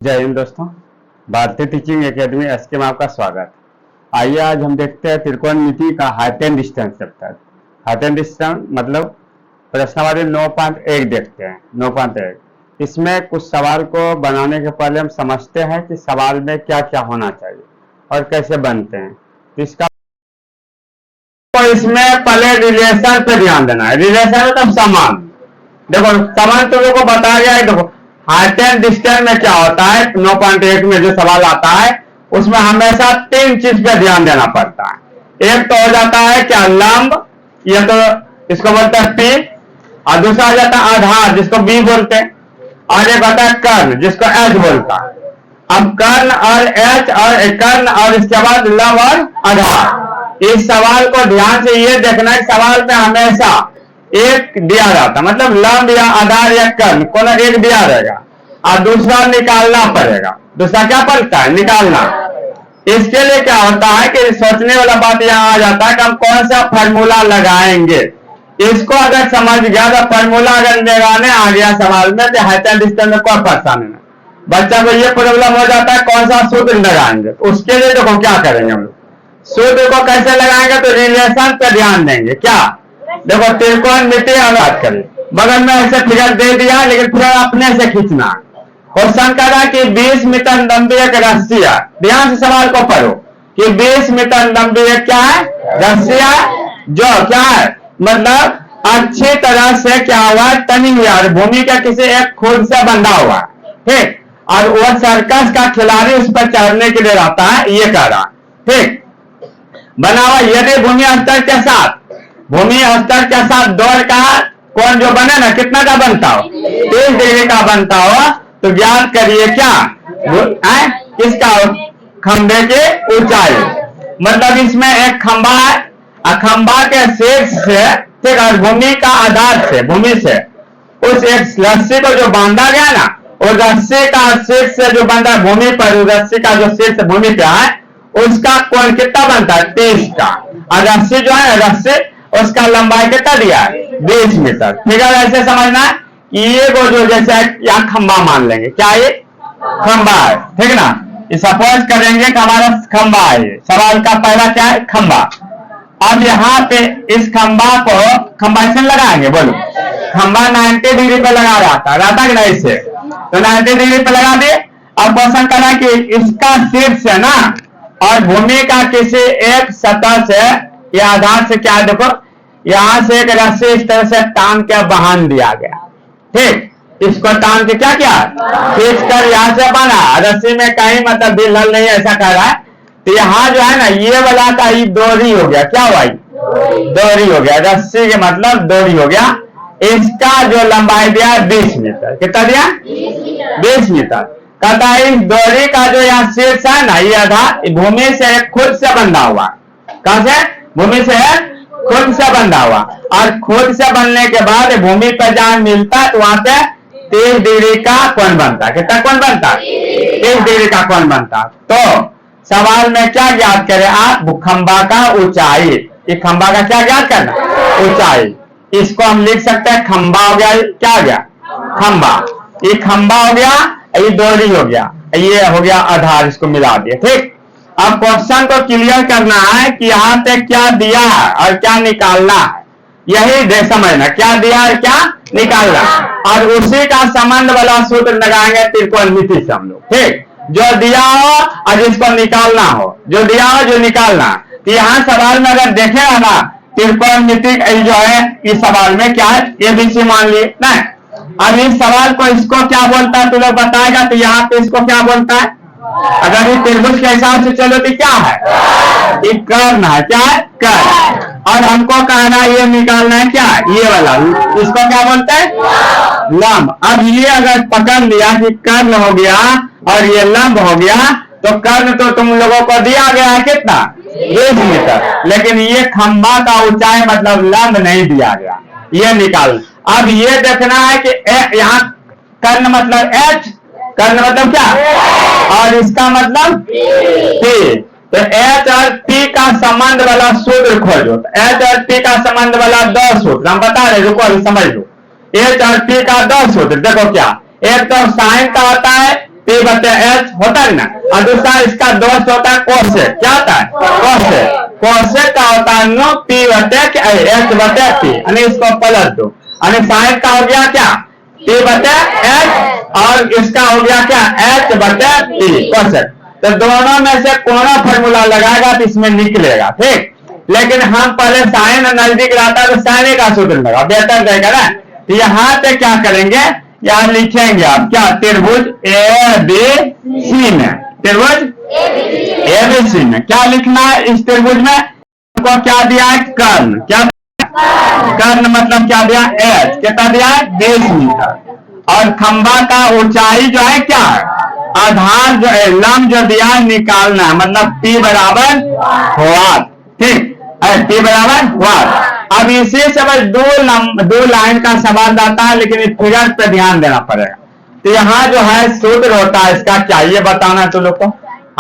जय हिंद दोस्तों, भारतीय टीचिंग एकेडमी एसके में आपका स्वागत। आइए आज हम देखते हैं त्रिकोणमिति का height and distance chapter. Height and distance मतलब प्रश्नावली 9.1 देखते हैं। 9.1 इसमें कुछ सवाल को बनाने के पहले हम समझते हैं कि सवाल में क्या क्या होना चाहिए और कैसे बनते हैं। तो इसमें पहले रिलेशन पे ध्यान देना है। रिलेशन मतलब समान। देखो समान तो लोगों को बताया गया है। देखो हाइट एंड डिस्टेंस में क्या होता है, 9.1 में जो सवाल आता है उसमें हमेशा तीन चीज पे ध्यान देना पड़ता है। एक तो हो जाता है क्या लंब, ये तो इसको बोलते हैं पी, और दूसरा हो जाता है आधार जिसको बी बोलते हैं, और एक होता है कर्ण जिसको एच बोलता है। अब कर्ण और एच और कर्ण और इसके बाद लंब और आधार। इस सवाल को ध्यान से ये देखना है, सवाल में हमेशा एक दिया जाता मतलब लंब या आधार या कर्ण कोनो एक दिया रहेगा और दूसरा निकालना पड़ेगा। दूसरा क्या पड़ता है, निकालना। इसके लिए क्या होता है कि सोचने वाला बात यहाँ आ जाता है कि हम कौन सा फार्मूला लगाएंगे। इसको अगर समझ गया तो फार्मूला अगर लगाने आ गया सवाल में तो हाइट एंड डिस्टेंस में कोई परेशानी नहीं। बच्चा को ये प्रॉब्लम हो जाता है कौन सा सूत्र लगाएंगे। उसके लिए देखो क्या करेंगे हम लोग। सूत्र को कैसे लगाएंगे तो रिलेशन पे ध्यान देंगे। क्या देखो त्रिकोणमिति बात करें, बगल में ऐसे फिगर दे दिया लेकिन फिगर अपने से खींचना। क्वेश्चन कह रहा है कि 20 मीटर लंबी एक रस्सी है। ध्यान से सवाल को पढ़ो कि 20 मीटर लंबी एक क्या है, रस्सी है जो क्या है मतलब अच्छी तरह से क्या हुआ तनी हुआ और भूमि का किसी एक खुद से बंधा हुआ, ठीक। और वो सर्कस का खिलाड़ी उस पर चढ़ने के लिए रहता है, ये कह रहा, ठीक। बना हुआ यदि भूमि स्तर के साथ दौड़ का कोण जो बने ना कितना का बनता हो, 30 डिग्री का बनता हो, तो ज्ञात करिए क्या किसका खंबे की ऊंचाई। मतलब इसमें एक खंबा है और खंबा के शीर्ष से ठीक और भूमि का आधार से भूमि से उस एक रस्सी को जो बांधा गया ना, और रस्सी का शीर्ष से जो बांधा भूमि पर, रस्सी का जो शीर्ष भूमि पे है उसका कोण कितना बनता है, 30 का। और रस्सी जो है रस्सी उसका लंबाई कितना दिया है, 20 मीटर। ठीक है, ऐसे समझना है कि ये वो जो जैसे यहाँ खंबा मान लेंगे, क्या ये खंबा है, ठीक ना। सपोज करेंगे कि हमारा खंबा है। सवाल का पहला क्या है, खंबा। अब यहाँ पे इस खंबा को खंबा ऐसे लगाएंगे, बोलो खंबा 90 डिग्री पे लगा रहता कि नहीं, इससे तो 90 डिग्री पे लगा दिए। अब क्वेश्चन करना कि इसका शीर्ष है ना और भूमि का किसी एक सतह से या आधार से क्या, देखो यहां से एक रस्सी इस तरह से टांग के बांध दिया गया, ठीक। इसको टांग के क्या किया, खींच कर यहां से बना। रस्सी में कहीं मतलब दिल हल नहीं, ऐसा कह रहा है। तो यहाँ जो है ना ये वाला का ही डोरी हो गया, क्या हुआ, डोरी हो गया। रस्सी के मतलब डोरी हो गया। इसका जो लंबाई दिया 20 मीटर, कितना दिया, 20 मीटर। कहता है इस डोरी का जो यहाँ शीर्ष है ना, ये आधार भूमि से खुद से बंधा हुआ। कहां से, भूमि से खुद से बंधा हुआ। और खुद से बनने के बाद भूमि पर जहां मिलता है तो वहां से 30 डिग्री का कोण बनता है। कितना कोण बनता, 30 डिग्री का कोण बनता। तो सवाल में क्या ज्ञात करें आप, खंबा का ऊंचाई। ये खंबा का क्या ज्ञात करना, ऊंचाई। इसको हम लिख सकते हैं खंबा हो गया, क्या हो गया, खंबा। ये खंबा हो गया, ये डोरी हो गया, ये हो गया आधार, इसको मिला दिया, ठीक। अब क्वेश्चन को क्लियर करना है कि यहाँ पे क्या दिया है और क्या निकालना है। यही दे समझना, क्या दिया और क्या निकालना। और उसी का संबंध वाला सूत्र लगाएंगे त्रिकोणमिति से हम लोग, ठीक। जो दिया हो और जिसको निकालना हो, जो दिया हो जो निकालना। तो यहाँ सवाल में अगर देखेगा ना त्रिकोणमिति जो है इस सवाल में क्या है, एबीसी मान लिए ना। अब इस सवाल को इसको क्या बोलता है तो लोग बताएगा। तो यहाँ पे इसको क्या बोलता है, अगर ये त्रिभुज के हिसाब से चलो तो क्या है, ये कर्ण है, क्या है, कर्ण। और हमको कहना है ये निकालना है क्या, ये वाला, इसको क्या बोलते हैं, लंब। अब ये अगर पकड़ लिया कि कर्ण हो गया और ये लंब हो गया, तो कर्ण तो तुम लोगों को दिया गया है कितना, 20 मीटर। लेकिन ये खंबा का ऊंचाई मतलब लंब नहीं दिया गया, ये निकाल। अब ये देखना है कि यहाँ कर्ण मतलब एच, कर्ण मतलब क्या, और इसका मतलब पी। तो एच और पी का संबंध वाला सूत्र खोजो। तो एच और पी का संबंध वाला 2 सूत्र हम बता रहे, रुको अभी समझ लो। एच और पी का 2 सूत्र देखो क्या, एक तो साइन का होता है, P बटे H होता है ना। और दूसरा इसका दोस्त होता है कोसेक, क्या होता है कोसेक, कोसेक का होता है नो P बटे H बटे P, यानी इसको पलट दो, यानी साइन का हो गया क्या P बटे H और इसका हो गया क्या H बटे P कोसेक। तो दोनों में से कौन फॉर्मूला लगाएगा तो इसमें निकलेगा, ठीक। लेकिन हम पहले साइन नजदीक रहता है तो साइन का सूत्र लगा, बेहतर रहेगा ना। तो यहाँ पे क्या करेंगे, यहाँ लिखेंगे आप क्या, त्रिभुज ABC में, त्रिभुज ABC में क्या लिखना है, इस त्रिभुज में हमको क्या दिया है, कर्ण, क्या कर्ण मतलब क्या दिया H, कितना दिया है 20 मीटर, और खंबा का ऊंचाई जो है क्या आधार जो है लंब जो दिया है निकालना है, मतलब P बराबर वाट, ठीक, P बराबर वाट। अब इसी से बस दो लाइन का सवाल आता है, लेकिन इस फिगर पे ध्यान देना पड़ेगा। तो यहाँ जो है सूत्र होता है इसका क्या, ये बताना है तुम लोग को,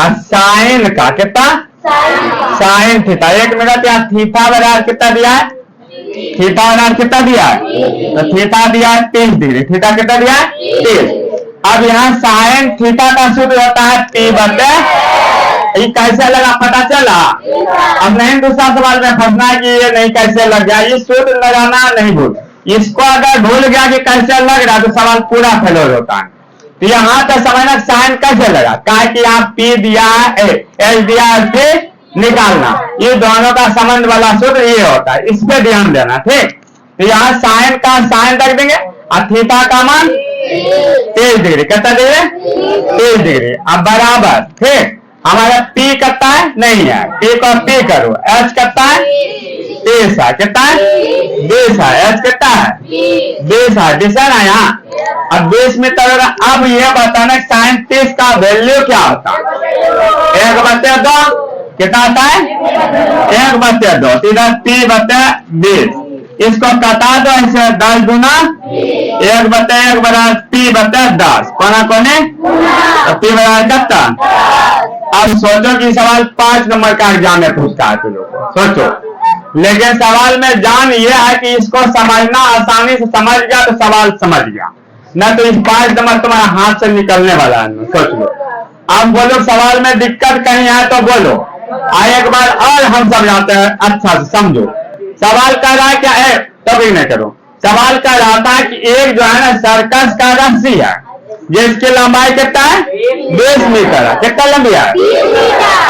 साइन का कितना साइन थीटा, एक मिनट, यहाँ थीटा बराबर कितना दिया है, थीटा बराबर कितना दिया है, तो थीटा दिया है 30 डिग्री, थीटा कितना दिया है 30। अब यहाँ साइन थीटा का सूत्र होता है P बटे, ये कैसे लगा पता चला, अब नहीं दूसरा सवाल में फंसना है कि ये नहीं कैसे लग गया, ये सूत्र लगाना नहीं भूल, इसको अगर भूल गया कि कैसे लग रहा तो सवाल पूरा फेल होता है। तो यहाँ पे समझना साइन कैसे लगा, कहा कि यहाँ P दिया है H दिया है, फिर निकालना, ये दोनों का संबंध वाला सूत्र ये होता है, इस पे ध्यान देना, ठीक। तो यहाँ साइन का साइन रख देंगे और थीटा का मान 30 डिग्री, कितना डिग्री 30 डिग्री, अब बराबर, ठीक। हमारा P कितना है, नहीं है, P को P करो, H कितना है 30 है, कितना है 20 है, H कितना है 20 है, दिशा ना यहाँ, अब 20 मीटर। अब ये बताना साइन 30 का वैल्यू क्या होता है, 1 बटे 2, कितना आता है 1 बटे 2, सीधा P बटे 20, इसको कटा दो ऐसे 10 गुना 1 बटे 1 बराबर P बटे 10, कोना कोने तो P बराबर कितना। अब सोचो कि सवाल 5 नंबर का एग्जाम में पूछता है तुम लोग को, सोचो, लेकिन सवाल में जान ये है कि इसको समझना, आसानी से समझ गया तो सवाल समझ गया, न तो इस 5 नंबर तुम्हारा हाथ से निकलने वाला है, सोच लो। अब बोलो सवाल में दिक्कत कहीं है तो बोलो, एक बार और हम समझाते हैं, अच्छा से समझो। सवाल कर रहा है क्या है, टॉपिक नहीं करो, सवाल कर रहा था कि एक जो है ना सर्कस का रस्सी है, जिसकी लंबाई कितना है 20 मीटर है, कितना लंबी है,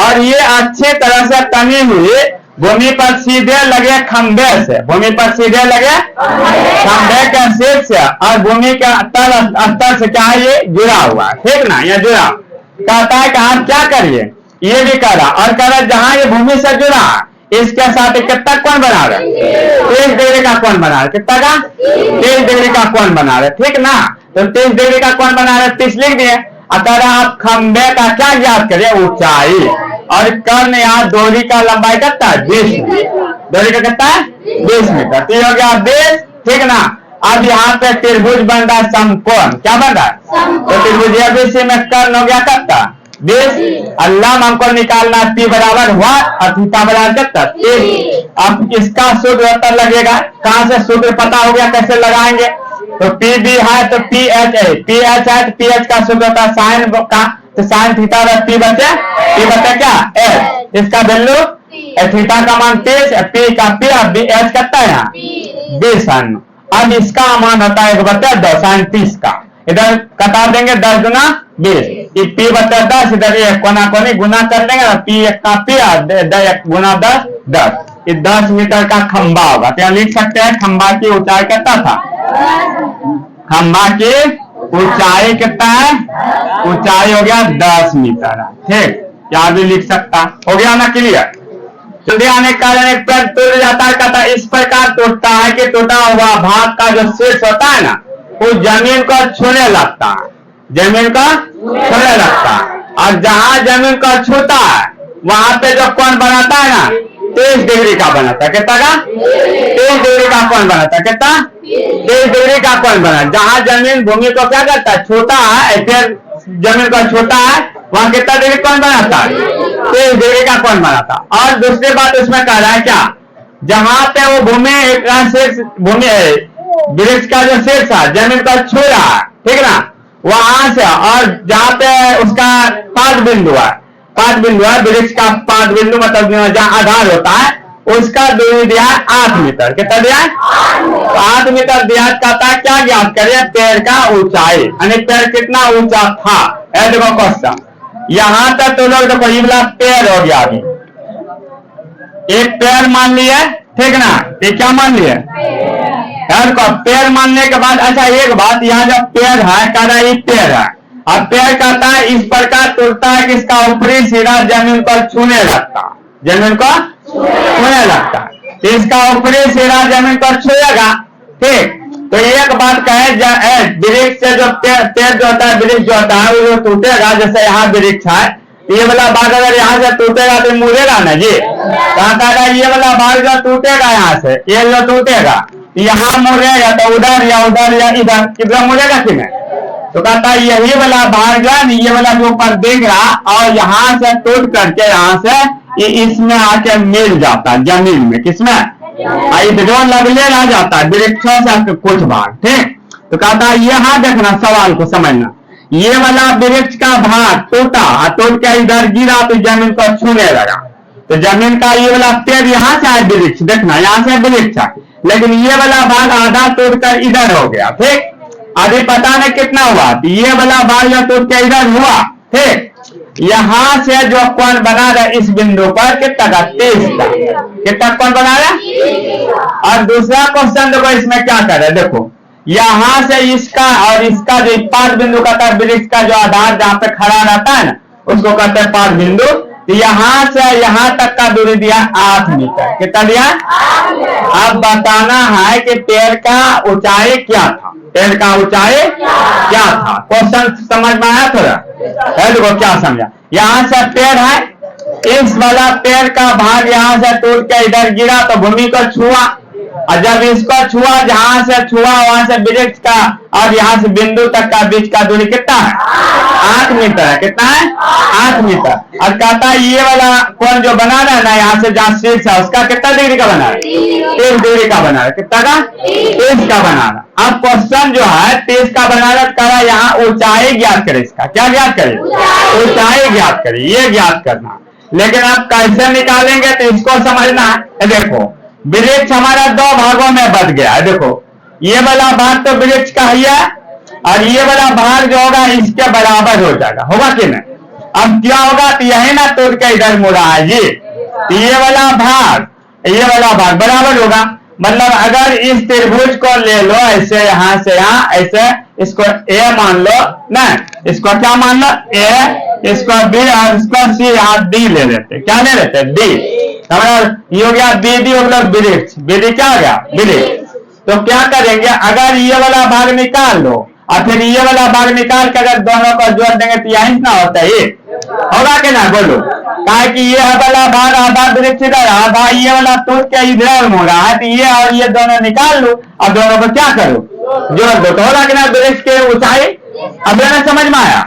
और ये अच्छी तरह से तनी हुई भूमि पर सीधे लगे खंबे से, भूमि पर सीधे लगे खंबे के शीर्ष से और भूमि के स्तर से क्या है ये जुड़ा हुआ है, ठीक ना, ये जुड़ा। कहता है कि आप क्या करिए, ये भी करा और करा जहां ये भूमि से जुड़ा इसके साथ कितना कोण बना रहे, 30 डिग्री का कोण बना रहे, कितना का 30 डिग्री का कोण बना रहे, ठीक ना। तो 30 डिग्री का कोण बना रहे, 30 लिख दिए। अगर आप खंबे का क्या ज्ञात करिए, ऊंचाई, और कर्ण यहाँ दूरी का लंबाई कितना है 20 मीटर, दूरी का कितना है 20 मीटर, तो हो गया 20, ठीक ना। अब यहाँ पे त्रिभुज बन रहा है समकोण, क्या बन रहा है, तो त्रिभुज ABC में कर्ण हो गया कितना 20, लंब हमको निकालना P बराबर हुआ और थीटा बराबर कितना 30। अब इसका सूत्र पता लगेगा, कहां से सूत्र पता हो गया, कैसे लगाएंगे, तो P भी है तो PH है, PH है तो PH का सूत्र होता है साइन का, तो साइन थीटा P बचे क्या H, इसका वैल्यू थीटा का मान 30, P का P और H कितना है यहाँ 20 है। अब इसका मान होता है 1 बटे 2 साइन 30 का, इधर कटा देंगे 10 गुना 20, P बटे 10, इधर ये कोना कोनी गुना कर देंगे, P एक का P और गुना 10 10, ये 10 मीटर का खंबा होगा। तो यहाँ लिख सकते हैं खंबा की ऊंचाई कितना था, खंबा की ऊंचाई कितना है, ऊंचाई हो गया 10 मीटर, ठीक, यहाँ भी लिख सकता, हो गया ना क्लियर। टूटे आने के कारण एक पेड़ टूट जाता है, कहता इस प्रकार टूटता है कि टूटा हुआ भाग का जो शीर्ष होता है ना वो जमीन को छूने लगता है, जमीन को छूने लगता है, और जहां जमीन को छूता है वहां पे जो कोण बनाता है ना 30 डिग्री का बनाता है, कितना का 30 डिग्री का कोण बनाता है, कितना 30 डिग्री का कोण बना, जहां जमीन भूमि को क्या करता है छूता है, फिर जमीन को छूता है वहां कितना डिग्री कोण बनाता है 30 डिग्री का कोण बनाता। और दूसरी बात उसमें कह रहा है क्या, जहां पे वो भूमि वृक्ष का जो शीर्ष है जमीन को छू रहा है, ठीक ना, वहां से और जहां पे उसका 5 बिंदु है, 5 बिंदु है वृक्ष का, 5 बिंदु मतलब जहां आधार होता है उसका दूरी दिया है 8 मीटर। कितना दिया है? 8 मीटर दिया। कहता है क्या ज्ञात करिए? पेड़ का ऊंचाई, यानी पेड़ कितना ऊंचा था। देखो क्वेश्चन, यहां तक तो लोग देखो ये वाला पेड़ हो गया, अभी एक पेड़ मान लिया, ठीक ना, ये क्या मान लिया? पेड़ मानने के बाद अच्छा एक बात, यहाँ जब पेड़ है कह रहा है पेड़ है, अब पेड़ कहता है इस प्रकार टूटता है कि इसका ऊपरी सिरा जमीन पर छूने लगता, जमीन को छूने लगता है, तो इसका ऊपरी सिरा जमीन पर छूएगा, ठीक। तो एक बात कहे, वृक्ष से जो पेड़ जो होता है, वृक्ष जो होता है वो टूटेगा, जैसे यहाँ वृक्ष है, ये वाला भाग अगर यहाँ से टूटेगा तो मुड़ेगा ना जी। कहता है ये वाला भाग जो टूटेगा यहाँ से, ये जो टूटेगा यहाँ मुड़ेगा तो उधर या इधर, किधर मुड़ेगा कि नहीं? तो कहता है यही वाला भाग जो है, ये वाला जो ऊपर देख रहा और यहाँ से टूट करके यहाँ से ये इसमें आके मिल जाता है जमीन में, किसमें? इधर लगले रह जाता है वृक्षों से कुछ भाग, ठीक। तो कहता है यहाँ देखना, सवाल को समझना, ये वाला वृक्ष का भाग टूटा, टूट के इधर गिरा तो जमीन को छूने लगा, तो जमीन का ये वाला पेड़ यहाँ से है वृक्ष, देखना यहाँ से वृक्ष है, लेकिन ये वाला भाग आधा टूटकर इधर हो गया, ठीक। अभी पता नहीं कितना हुआ, तो ये वाला भाग जो टूट के इधर हुआ, ठीक। यहाँ से जो कोण बना रहा इस बिंदु पर कितना का? 30 का। कितना कोण बना रहा? और दूसरा क्वेश्चन देखो इसमें क्या कर रहे, देखो यहाँ से इसका और इसका जो 5 बिंदु का था वृक्ष का जो आधार जहां पे खड़ा रहता है ना, उसको कहते हैं 5 बिंदु। तो यहाँ से यहाँ तक का दूरी दिया 8 मीटर। कितना दिया? अब बताना है कि पेड़ का ऊंचाई क्या था, पेड़ का ऊंचाई क्या था। क्वेश्चन समझ में आया थोड़ा? देखो क्या समझा, यहाँ से पेड़ है, इस वाला पेड़ का भाग यहाँ से टूट के इधर गिरा तो भूमि को छुआ, और जब इसको छुआ, जहां से छुआ वहां से वृक्ष का और यहाँ से बिंदु तक का बीच का दूरी कितना है? 8 मीटर है। कितना है? 8 मीटर। और कहता है ये वाला कोण जो बना रहा है ना, यहाँ से जहां शीर्ष है उसका कितना डिग्री का बना है? 30 डिग्री का बना है। कितना का? 30 का बना रहा। अब क्वेश्चन जो है 30 का बना रहा, कह रहा यहाँ ऊंचाई ज्ञात करे, इसका क्या ज्ञात करे? ऊंचाई ज्ञात करे, ये ज्ञात करना। लेकिन आप कैसे निकालेंगे तो इसको समझना है। देखो वृक्ष हमारा 2 भागों में बट गया है, देखो ये वाला भाग तो वृक्ष का ही है और ये वाला भाग जो होगा इसके बराबर हो जाएगा, होगा कि नहीं? अब क्या होगा, तो यही ना तोड़ के इधर मुड़ा है जी, तो ये वाला भाग बराबर होगा। मतलब अगर इस त्रिभुज को ले लो ऐसे, यहां से यहाँ ऐसे, इसको ए मान लो ना, इसको क्या मान लो? ए, इसको बी और इसको सी, यहाँ डी ले लेते। क्या ले लेते? डी। ये हो गया बी, डी हो गया वृक्ष, बी क्या हो गया? वृक्ष। तो क्या करेंगे, अगर ये वाला भाग निकाल लो और फिर ये वाला भाग निकाल कर अगर दोनों को जोड़ देंगे तो यही ना होता है, होगा कि ना? बोलो, कहा कि ये वाला भाग आधा वृक्ष इधर, आधा ये वाला टूट के इधर हो रहा है, तो ये और ये दोनों निकाल लो और दोनों को क्या करो? जोड़ दो, तो होगा कि ना वृक्ष के ऊंचाई। अब ना समझ में आया?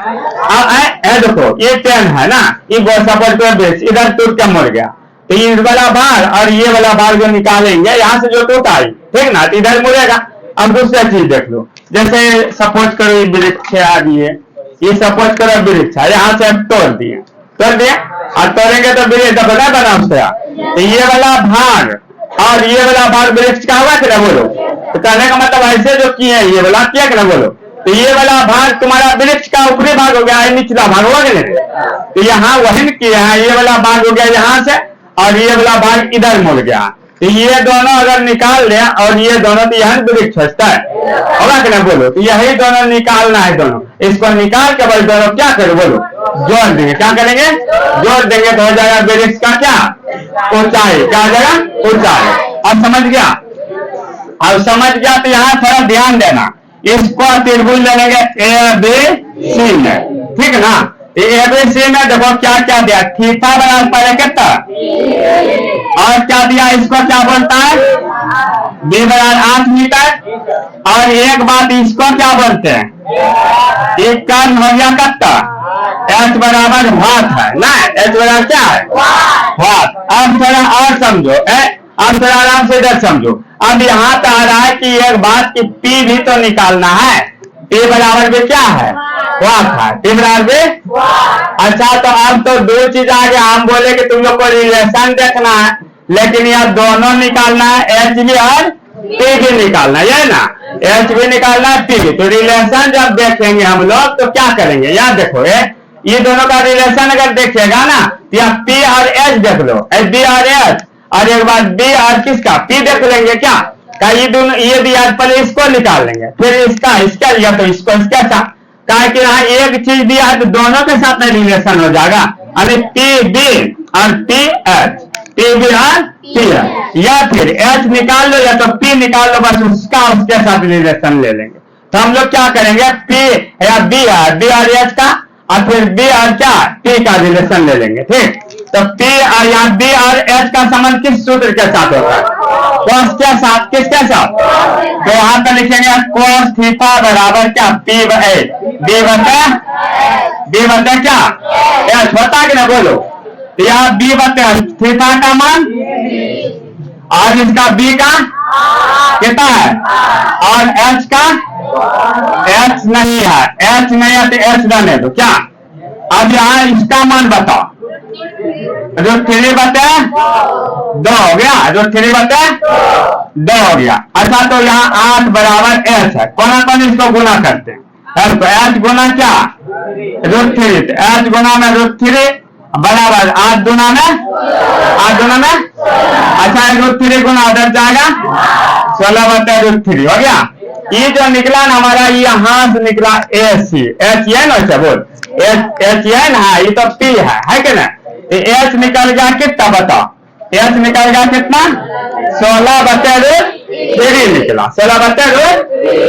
अब देखो ये पेन है ना, ये सपोर्ट वृक्ष इधर टूट के मर गया, तो ये वाला भाग और ये वाला भाग जो निकालेंगे यहाँ से जो टूटा है, ठीक ना, तो इधर मुड़ेगा। अब दूसरा चीज देख लो, जैसे सपोज करो ये वृक्ष आ रही है, ये सपोज करो वृक्ष है, यहाँ से तोड़ दिए और तोड़ेंगे तो वृक्ष बना बना उसका, तो ये वाला भाग और ये वाला भाग वृक्ष का होगा क्या? बोलो। तो कहने का मतलब ऐसे जो किए ये वाला किया क्या? बोलो। तो ये वाला भाग तुम्हारा वृक्ष का ऊपरी भाग हो गया, निचला भाग होगा कि नहीं? तो यहाँ वही किया है, ये वाला भाग हो गया यहाँ से और ये वाला भाग इधर मुड़ गया, तो ये दोनों अगर निकाल दें और ये दोनों, तो यह वृक्ष होता है, होगा कि नहीं? बोलो। तो यही दोनों निकालना है, दोनों इसको निकाल के बस दोनों क्या करो? बोलो, जोड़ देंगे। क्या करेंगे? जोड़ देंगे तो हो जाएगा वृक्ष का क्या? ऊंचाई। क्या हो जाएगा? ऊंचाई। अब समझ गया? अब समझ गया तो यहाँ थोड़ा ध्यान देना, इसको त्रिभुज लेंगे ए बी सी में, ठीक ना? एबीसी में देखो क्या क्या दिया, थीटा बराबर पहले कितना और क्या दिया, इसको क्या बोलता है? बी बराबर 8 मीटर। और एक बात इसको क्या बोलते हैं? एक कर्म हो गया कितना? एच बराबर वाट है ना, एच बराबर क्या है? वाट। अब थोड़ा और समझो, अब थोड़ा आराम से इधर समझो। अब यहाँ पे आ रहा है कि एक बात की पी भी तो निकालना है, P बराबर भी क्या है, वाट है, P बराबर भी। अच्छा तो अब तो दो चीज आ गया, हम बोले कि तुम लोग को रिलेशन देखना है, लेकिन यह दोनों निकालना है, एच भी और पी भी निकालना है ना, एच भी निकालना है, पी भी। तो रिलेशन जब देखेंगे हम लोग तो क्या करेंगे, यहाँ देखो ये दोनों का रिलेशन अगर देखिएगा ना, तो यहाँ पी और एच देख लो, बी और एच, और एक बार बी और किसका पी देख लेंगे क्या, ये दोनों ये दिया, पहले इसको निकाल लेंगे, फिर इसका या तो इसको इसके साथ, कहा कि यहाँ एक चीज दिया है तो दोनों के साथ में रिलेशन हो जाएगा, अभी पी बी और पी एच, पी बी और पी एच, या फिर एच निकाल लो या तो पी निकाल लो, बस उसके साथ रिलेशन ले लेंगे। तो हम लोग क्या करेंगे, पी या बी और एच का, और फिर बी और क्या पी का रिलेशन ले लेंगे, ठीक। तो पी और यहाँ बी और एच का संबंध किस सूत्र के साथ होता है, कॉस के साथ, किसके साथ, तो यहाँ पे लिखेंगे कॉस थीटा बराबर क्या, बी बटे क्या एच होता कि ना, बोलो। तो यहाँ बी बटे थीटा का मान और इसका बी का कितना है, और एच का, एच नहीं है, एच नहीं है तो एच रहने दो क्या। अब यहाँ इसका मान बताओ, √3 बटे 2 हो गया, √3 बटे 2 हो गया। अच्छा तो यहाँ 8 बराबर एच है, कौन इसको गुना करते हैं, एच गुना क्या √3, एच गुना में √3 बराबर 8 गुना में, अच्छा √3 गुना उधर जाएगा 16 बटे √3 हो गया। ये जो निकला ना हमारा, यहाँ से निकला एच है ना, बोल एच है ना, ये तो पी है कि ना, एच निकल गया कितना बताओ, एच निकल गया कितना 16 बटे √3 निकला, 16 बटे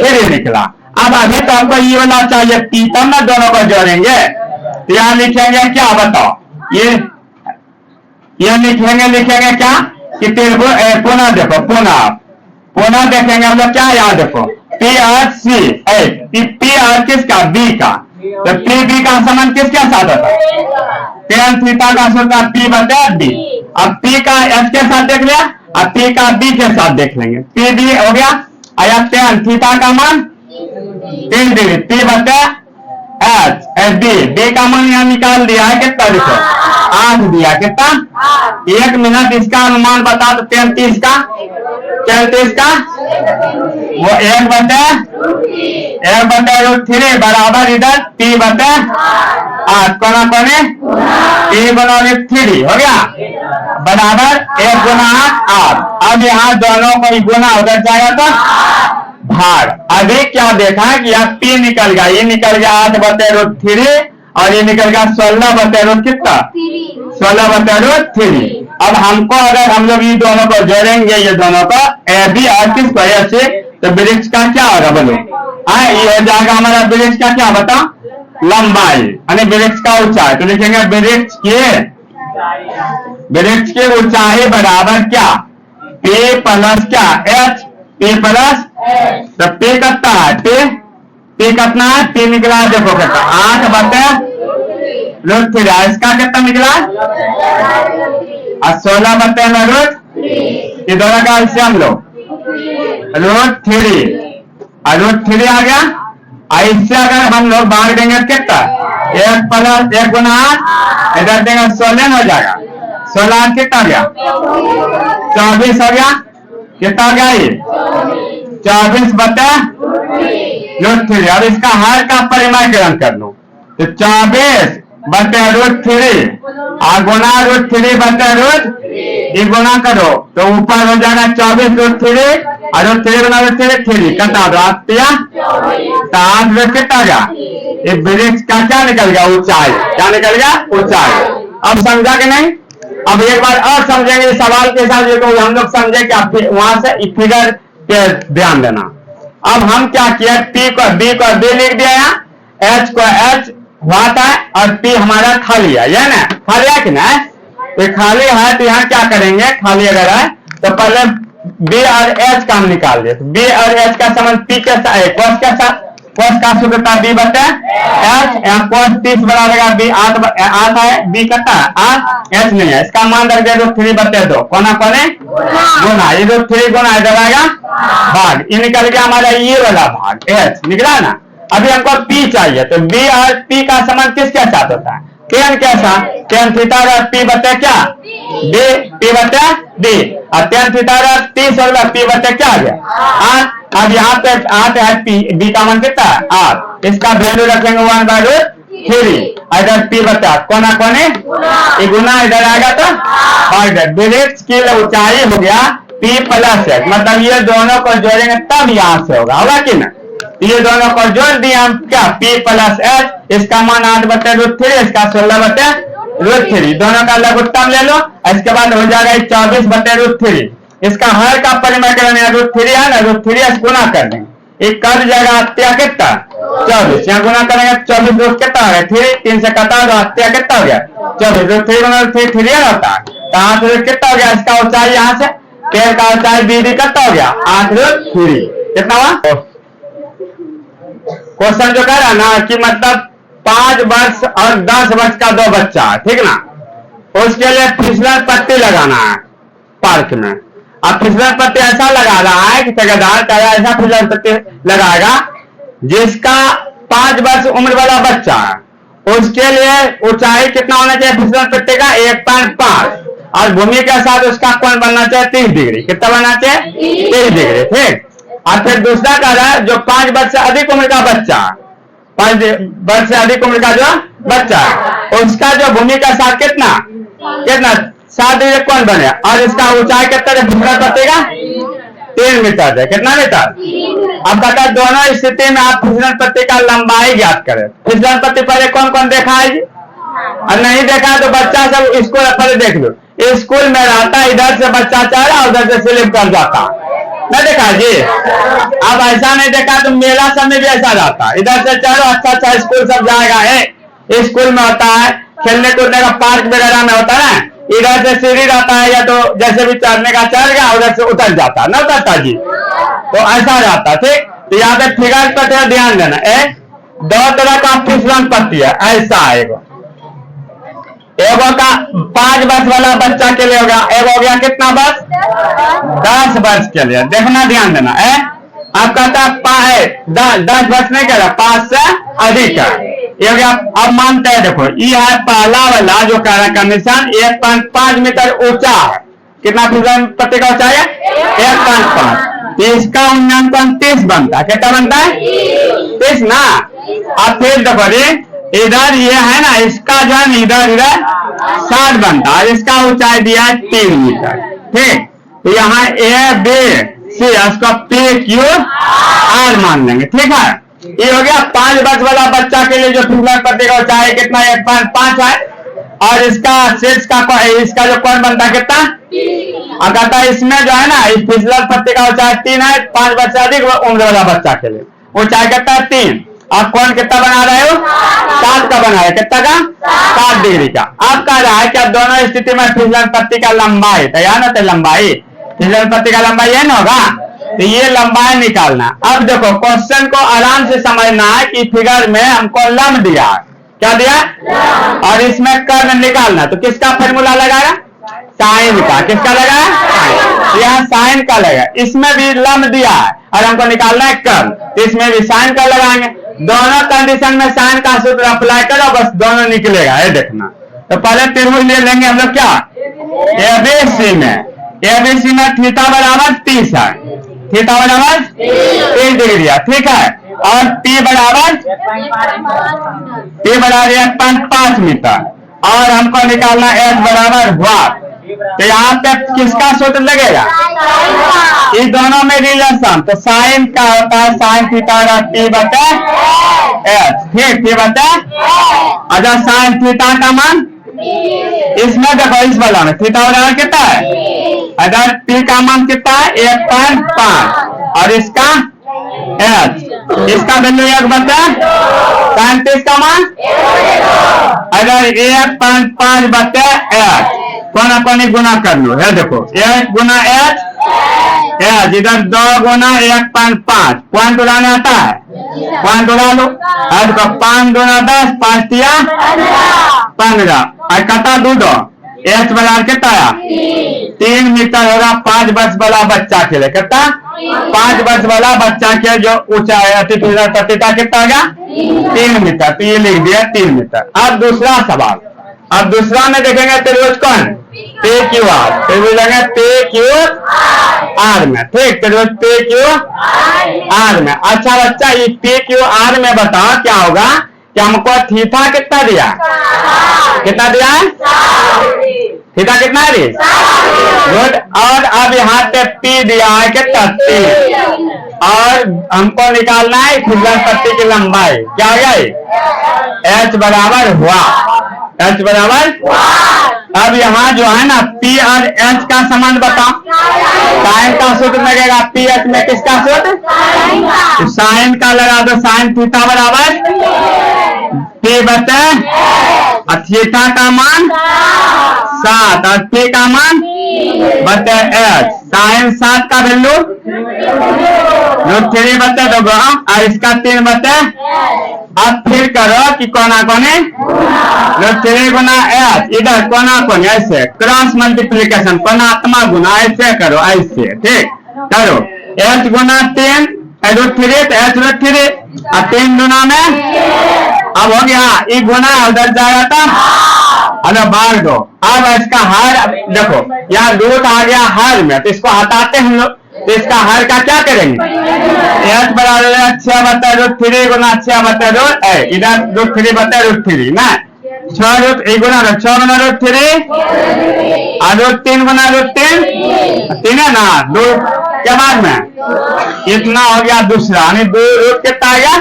√3 निकला। अब अभी तो हमको ये वाला चाहिए पी, तब ना दोनों को जोड़ेंगे, तो यहाँ लिखेंगे क्या बताओ, ये लिखेंगे क्या कि पुनः देखो, पुनः देखेंगे हम लोग क्या, यहाँ देखो पी और सी, पी और किसका बी का, तो पी बी का संबंध किसके साथ होता है, tan थीटा का सूत्र पी बटे बी। अब पी का एच के साथ देख लिया, अब पी का बी के साथ देख लेंगे, पी बी हो गया, आया tan थीटा का मान 3 डिग्री, पी बटे एच, बी का मान यहाँ निकाल दिया है, कितना देखो 8 दिया, कितना 1 मिनट इसका अनुमान बता, तो 33 का वो 1 बटे √3 बराबर इधर पी बटे 8, कोने पी गुना √3 हो गया बराबर 1 गुना 8। अब यहाँ दोनों को गुना उधर जाएगा तो भाग। अभी क्या देखा है कि यहाँ पी निकल गया, ये निकल गया 8 बटे √3 और ये निकल गया 16 बटे कितना 16 बटे √3। अब हमको अगर हम लोग ये दोनों को जोड़ेंगे, ये दोनों को ए बी और किस वजह से, तो वृक्ष का क्या होगा बोलो, ये हो जाएगा हमारा वृक्ष का क्या बता, लंबाई यानी वृक्ष का ऊंचाई। तो लिखेंगे वृक्ष की ऊंचाई बराबर क्या, P प्लस क्या H, P प्लस, तो P कितना है, P कितना है, P निकला है देखो कितना 8 बटे √3, इसका कितना निकला 16 बटे ये दोनों का हम लोग √3 आ गया। इससे अगर हम लोग भाग देंगे कितना 1 प्लस 1 गुना 8 इधर देंगे 16 हो जाएगा, 16 कितना गया 24 हो गया, कितना गया ये 24 बटे √3। अब इसका हर का परिमाणीकरण कर लो, तो 24 बटे √3 और गुना √3 बटे ये गुना करो तो ऊपर हो जाएगा 24 √3 और √3 गुना √3 कटा दो 8 कितना गया, ये वृक्ष का क्या निकल गया ऊंचाई, क्या निकल गया ऊंचाई। अब समझा कि नहीं, अब एक बार और समझेंगे सवाल के साथ, ये तो हम लोग समझे कि वहां से फिगर पे ध्यान देना। अब हम क्या किया, P को B लिख दिया, H को H हुआ था और P हमारा खाली है, यह ना खाली है कि ना, तो खाली है तो यहाँ क्या करेंगे, खाली अगर है तो पहले B और H का हम निकाल दिए, तो B और H का संबंध P के साथ cos के साथ, cos का सूत्र था B बटे H, यहाँ cos 30 बना देगा B 8 है, B कितना है 8, H नहीं है, इसका मान रख दिया √3 बटे 2, कोना कोने गुना, ये √3 गुना इधर आएगा भाग, ये निकल गया हमारा ये वाला भाग H निकला ना। अभी हमको पी चाहिए, तो बी और पी का संबंध किसके साथ होता है? टेन के साथ। टेन थीटा पी बटे क्या? डी, पी बटे डी। और टेन थीटा 30 होगा, पी बटे क्या आ गया? 8। अब यहाँ पे 8 है, पी बी का मान कितना है? 8। इसका वैल्यू रखेंगे 1/√3। इधर पी बटा कोना कोने गुना, इधर आएगा तो वृत्त की ऊंचाई हो गया पी प्लस एच, मतलब ये दोनों को जोड़ेंगे तब यहां से होगा कि ना? ये दोनों को जोड़ दिए हम, क्या? P प्लस एच, इसका मान 8/√3, इसका 16/√3, दोनों का लघुत्तम ले लो। इसके बाद हो जाएगा 24/√3। इसका हर का परिमाण है √3 है ना, √3 गुना कर देंगे, एक कर जाएगा हत्या कितना? 24। यहाँ गुना करेंगे 24 रूट कितना हो गया? 3, 3 से कटा दो, हत्या कितना हो गया? 24। √3 गुना 3 होता है, तो 8 रूट कितना हो गया? इसका ऊंचाई यहाँ से पेड़ का ऊंचाई बीडी कितना हो गया? 8√3। कितना हुआ? क्वेश्चन जो कह रहा ना कि मतलब 5 वर्ष और 10 वर्ष का 2 बच्चा, ठीक ना, उसके लिए फिसलन पट्टी लगाना है पार्क में। अब फिसलन पट्टी ऐसा लगा रहा है कि ठेकेदार ऐसा फिसलन पट्टी लगाएगा जिसका 5 वर्ष उम्र वाला बच्चा है, उसके लिए ऊंचाई कितना होना चाहिए फिसलन पट्टी का? 1.5, और भूमि के साथ उसका कोण बनना चाहिए 30 डिग्री। कितना बनना चाहिए? 30 डिग्री, ठीक। और फिर दूसरा कह रहा है जो 5 वर्ष से अधिक उम्र का बच्चा, 5 वर्ष से अधिक उम्र का जो बच्चा है, उसका जो भूमि का साथ कितना 7 डिग्री कोण बने, और इसका ऊंचाई कितना फिसलन पट्टी का? 3 मीटर है। कितना मीटर? अब कहता है दोनों स्थिति में आप फिसलन पट्टी का लंबाई ज्ञात करें। फिसलन पट्टी पहले कौन कौन देखा है जी? और नहीं देखा है तो बच्चा सब स्कूल पहले देख लो। स्कूल में रहता, इधर से बच्चा चढ़ा, उधर से स्लिप कर जाता, नहीं देखा जी? अब ऐसा नहीं देखा तो मेला सब में भी ऐसा रहता, इधर से चढ़ो, अच्छा स्कूल सब जाएगा है। स्कूल में होता है खेलने कूदने का पार्क वगैरह में होता है, इधर से सीढ़ी रहता है, या तो जैसे भी चढ़ने का चढ़ गया, उधर से उतर जाता, ना उतरता जी? तो ऐसा रहता, ठीक। तो यहाँ पे फिगर पर ध्यान देना, 2 तरह का फिसलन पट्टी है, ऐसा आएगा। एगो का 5 वर्ष वाला बच्चा के लिए होगा, एगो हो गया कितना वर्ष? 10 वर्ष के लिए। देखना, ध्यान देना है। आप कहता है 10 वर्ष नहीं कह रहा, 5 से अधिक है, ये हो गया। अब मानते हैं, देखो ये है पहला वाला जो कह रहा कंडीशन 1.5 मीटर ऊंचा है। कितना फिसलन पट्टी का ऊंचाई है? 1.5। इसका 29 बनता है, कितना बनता है? 30 ना। अब फिर देखो जी, इधर ये है ना, इसका जो है इधर 60 बनता है, इसका ऊंचाई दिया है 3 मीटर, ठीक। तो यहाँ ए बी सी, इसको पी क्यू आर मान लेंगे, ठीक है। ये हो गया 5 वर्ष वाला बच्चा के लिए जो फिसलन पट्टी का ऊंचाई कितना? 1.5 है, और इसका शीर्ष का इसका जो कोण बनता है कितना? अगर इसमें जो है ना, इस फिसलन पट्टी का ऊंचाई 3 है, 5 वर्ष से अधिक उम्र वाला बच्चा के लिए ऊंचाई कितना है? 3। आप कौन कितना बना रहे हो? 7 का बना रहे, कितना का? 7 डिग्री का। अब कह रहा है कि अब दोनों स्थिति में फिसलन पट्टी का लंबाई तैयार ना, तो लंबाई फिसलन पट्टी का लंबाई है ना होगा, तो ये लंबाई निकालना। अब देखो क्वेश्चन को आराम से समझना है कि फिगर में हमको लंब दिया, क्या दिया? और इसमें कर्ण निकालना, तो किसका फॉर्मूला लगाया? साइन का। किसका लगाया? यहाँ साइन का लगा। इसमें भी लंब दिया है और हमको निकालना है कर्ण, तो इसमें भी साइन का लगाएंगे। दोनों कंडीशन में साइन का सूत्र अप्लाई करो, बस दोनों निकलेगा, ये देखना। तो पहले त्रिभुज ले लेंगे हम लोग, क्या? एबीसी में थीटा बराबर 30 है, थीटा बराबर 30 डिग्री है, ठीक है। और P बराबर 1.5 मीटर, और हमको निकालना H बराबर वाट। तो यहाँ पे किसका सूत्र लगेगा? इस दोनों में रिलेशन, तो साइन का होता है साइन थीटा T बटे H, ठीक, T बटे। अच्छा, साइन थीटा का मान इसमें देखो, इस वाला में थीटा बराबर कितना है? अगर P का मान कितना है? 1.5, और इसका H, इसका वैल्यू 1 बटे साइन 30 का मान, अगर 1.5 बटे H, कोना कोनी गुना कर लो, है देखो 1 गुना H, इधर 2 गुना 1.5, पॉइंट उड़ाने आता है, पॉइंट उड़ा लो। अब 5 गुना 10, 5 तिया 15, और कटा 2, एच बराबर कितना आया 3 मीटर होगा 5 वर्ष वाला बच्चा के लिए कितना 5 वर्ष वाला बच्चा के जो ऊंचाई प्रतिता कितना होगा 3 मीटर। तो ये लिख दिया 3 मीटर। अब दूसरा सवाल, अब दूसरा में देखेंगे त्रिभुज कौन पे क्यू आर, त्रिभुज लेंगे पे क्यू आर में, ठीक, त्रिभुज पे क्यू आर में। अच्छा बच्चा ये पे क्यू आर में बताओ क्या होगा कि हमको थीटा कितना दिया, कितना दिया है, थीटा कितना है, गुड। और अब यहाँ पे पी दिया है कितना 3, और हमको निकालना है खुजलन पट्टी की लंबाई, क्या हो गया एच बराबर हुआ, एच बराबर। अब यहाँ जो है ना पी और एच का संबंध बताओ, साइन का सूत्र लगेगा पी एच में, किसका सूत्र, तो साइन का लगा दो, साइन थीटा बराबर पी बटे थीटा का मान 7 और पी का मान बटे एच, साइन 7 का वैल्यू √3 बटे 2 और इसका 3 बटे। अब फिर करो कि कोना कोने √3 गुना एच, इधर कोना कोने ऐसे क्रॉस मल्टीप्लीकेशन कोनात्मक गुना ऐसे करो, ऐसे ठीक करो, एच गुना 3 √3 तो एच √3 और 3 गुना में अब हो गया ये गुना उधर जाएगा था, अरे बाहर दो। अब इसका हर देखो यहाँ रूट आ गया हर में, तो इसको हटाते हैं हम लोग, तो इसका हर का क्या करेंगे एच बराबर 6 बटे √3 गुना 6 बटे इधर √3 बटे √3 ना 6 गुना 6 गुना √3 और 3 गुना √3 3 है ना 2 के बाद में इतना हो गया दूसरा, यानी 2 रूट कितना आ गया,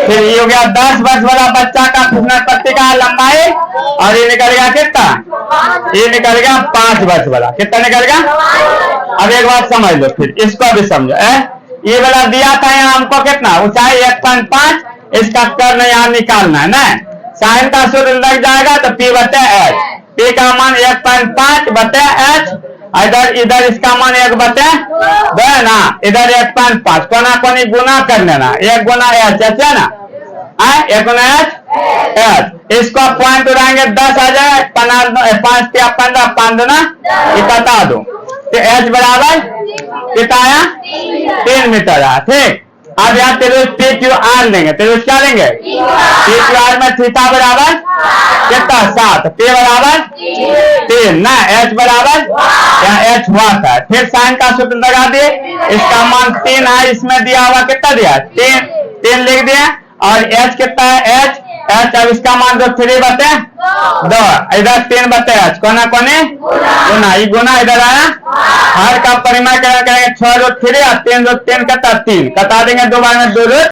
फिर ये हो गया 10 वर्ष वाला बच्चा का खुजलन पट्टी का लंबाई, और ये निकल गया कितना, ये निकल गया 5 वर्ष वाला, कितना निकल गया। अब एक बात समझ लो, फिर इसको भी समझो, ये वाला दिया था यहाँ हमको कितना ऊंचाई 1.5, इसका कर्ण यहाँ निकालना है ना, साइन का सूत्र लग जाएगा तो पी बटे एच, पी का मान 1.5 बटे एच, इधर इधर इसका मान 1 बटे 2 है ना, इधर 1.5 कोना कोनी गुना कर लेना, 1 गुना एच है ना, 1 गुना एच, इसको पॉइंट उड़ाएंगे 10 आ जाए, 5 या 15 5 दूना ये बता दो, तो एच बराबर कितना आया 3 मीटर है, ठीक। अब यहाँ त्रिभुज पी क्यू आर लेंगे, त्रिभुज क्या लेंगे पी क्यू आर में थीटा बराबर कितना 7, पी बराबर 3 ना, एच बराबर यहाँ एच हुआ था, फिर साइन का सूत्र लगा दिए, इसका मान 3 है, इसमें दिया हुआ कितना दिया 3 लिख दिया, और एच कितना है एच, अब इसका मान 3 बटे 2 इधर 3 बटे एच, कोना कोने गुना, ये गुना इधर आया, हर का परिमाण करेंगे 6 √3 और 3 √3 कटा 3 कटा देंगे 2 बार में 2 रूट